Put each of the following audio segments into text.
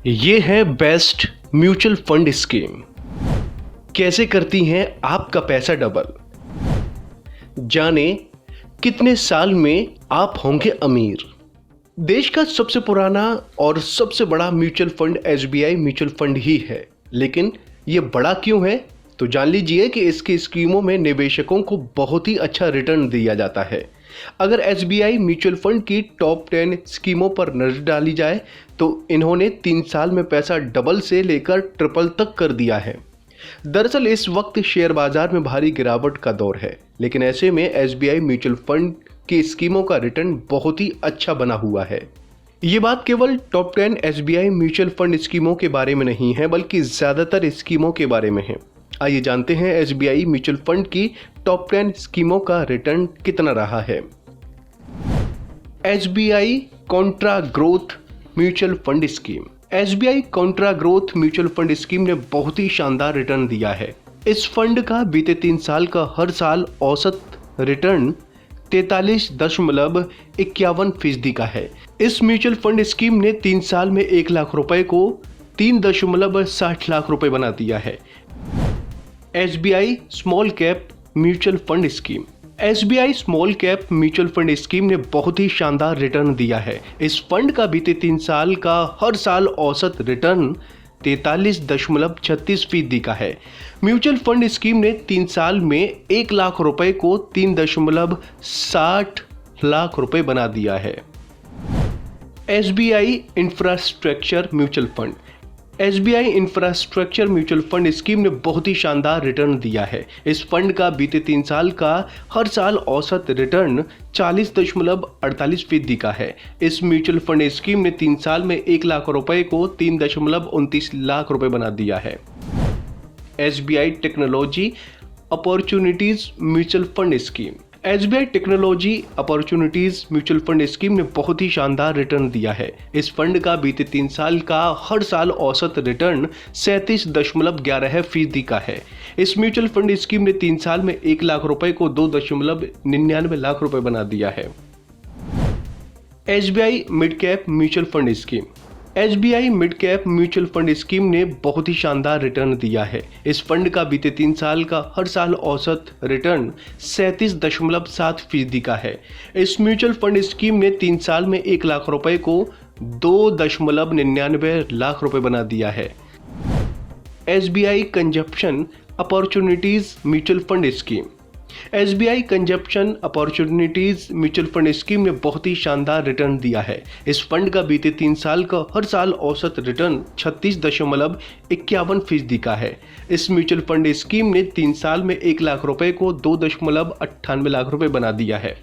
ये है best mutual fund scheme. कैसे करती हैं आपका पैसा डबल। जाने कितने साल में आप होंगे अमीर। देश का सबसे पुराना और सबसे बड़ा mutual fund SBI mutual fund ही है, लेकिन ये बड़ा क्यों है तो जान लीजिए कि इसकी स्कीमों में निवेशकों को बहुत ही अच्छा रिटर्न दिया जाता है। अगर एसबीआई म्यूचुअल फंड की टॉप 10 स्कीमों पर नजर डाली जाए तो इन्होंने 3 साल में पैसा डबल से लेकर ट्रिपल तक कर दिया है। दरअसल इस वक्त शेयर बाजार में भारी गिरावट का दौर है, लेकिन ऐसे में एसबीआई म्यूचुअल फंड की स्कीमों का रिटर्न बहुत ही अच्छा बना हुआ है। ये बात केवल टॉप 10 एसबीआई म्यूचुअल फंड स्कीमों के बारे में नहीं है, बल्कि ज्यादातर स्कीमों के बारे में है। आइए जानते हैं एसबीआई म्यूचुअल फंड की टॉप 10 स्कीमों का रिटर्न कितना रहा है। SBI Contra growth mutual fund scheme. SBI Contra growth mutual fund scheme ने बहुत ही शानदार रिटर्न दिया है। इस फंड का बीते 3 साल का हर साल औसत रिटर्न 43.51% का है। इस म्यूचुअल फंड स्कीम ने 3 साल में 1 लाख रुपए को 3.60 लाख रुपए बना दिया है। SBI small cap mutual fund scheme. SBI small cap mutual fund scheme ने बहुत ही शानदार रिटर्न दिया है। इस फंड का बीते 3 साल का हर साल औसत रिटर्न 43.36% का है। म्यूचुअल फंड स्कीम ने 3 साल में 1 लाख रुपए को 3.60 लाख रुपए बना दिया है। SBI infrastructure mutual fund. SBI infrastructure mutual fund scheme ने बहुत ही शानदार रिटर्न दिया है। इस फंड का बीते 3 साल का हर साल औसत रिटर्न 40.48% का है। इस म्यूचुअल फंड स्कीम ने 3 साल में 1 लाख रुपए को 3.29 लाख रुपए बना दिया है। SBI technology opportunities mutual fund scheme. SBI technology opportunities mutual fund scheme ने बहुत ही शानदार रिटर्न दिया है। इस फंड का बीते 3 साल का हर साल औसत रिटर्न 37.11% का है। इस म्यूचुअल फंड स्कीम ने 3 साल में 1 लाख रुपए को 2.99 लाख रुपए बना दिया है। SBI mid cap mutual fund scheme. SBI mid cap mutual fund scheme ने बहुत ही शानदार रिटर्न दिया है। इस फंड का बीते 3 साल का हर साल औसत रिटर्न 37.7% का है। इस म्यूचुअल फंड स्कीम ने 3 साल में 1 लाख रुपए को 2.99 लाख रुपए बना दिया है। SBI consumption opportunities mutual fund scheme. SBI consumption opportunities mutual fund scheme ने बहुत ही शानदार रिटर्न दिया है। इस फंड का बीते 3 साल का हर साल औसत रिटर्न 36.51% का है। इस म्यूचुअल फंड स्कीम ने 3 साल में 1 लाख रुपए को 2.98 लाख रुपए बना दिया है।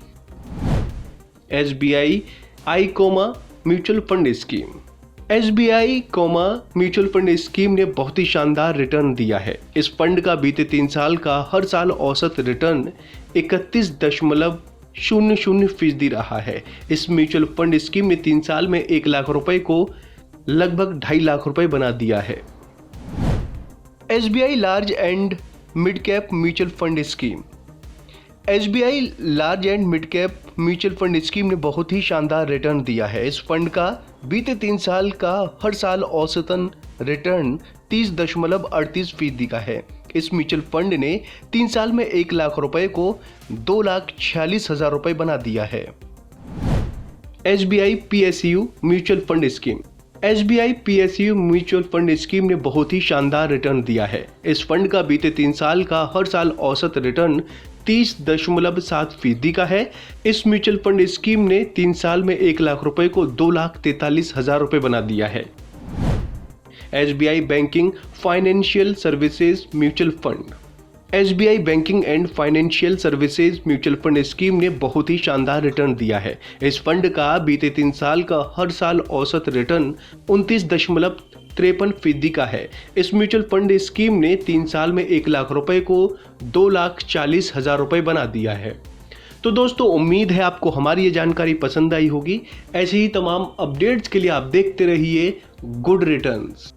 एसबीआई आईकोमा mutual fund scheme. SBI mutual fund scheme ने बहुत ही शानदार रिटर्न दिया है। इस फंड का बीते 3 साल का हर साल औसत रिटर्न 31.00% रहा है। इस म्यूचुअल फंड स्कीम ने 3 साल में 1 लाख रुपए को लगभग 2.5 लाख रुपए बना दिया है। SBI large and mid cap mutual fund scheme. SBI large and mid cap mutual fund scheme ने बहुत ही शानदार रिटर्न दिया है। इस फंड का बीते 3 साल का हर साल औसतन रिटर्न 30.38% का है। इस म्यूचुअल फंड ने 3 साल में 1 लाख रुपए को 2,46,000 रुपए बना दिया है। SBI PSU mutual fund scheme. SBI PSU mutual fund scheme ने बहुत ही शानदार रिटर्न दिया है। इस फंड का बीते 3 साल का हर साल औसत रिटर्न 30.7% का है। इस म्यूचुअल फंड स्कीम ने 3 साल में 1 लाख रुपए को 2,43,000 रुपए बना दिया है। SBI banking financial services mutual fund. SBI banking and financial services mutual fund scheme ने बहुत ही शानदार रिटर्न दिया है। इस फंड का बीते 3 साल का हर साल औसत रिटर्न 29.53% का है। इस म्यूचुअल फंड स्कीम ने 3 साल में 1 लाख रुपए को 2,40,000 रुपए बना दिया है। तो दोस्तों, उम्मीद है आपको हमारी ये जानकारी पसंद आई होगी। ऐसे ही तमाम अपडेट्स के लिए आप देखते रहिए गुड रिटर्न्स।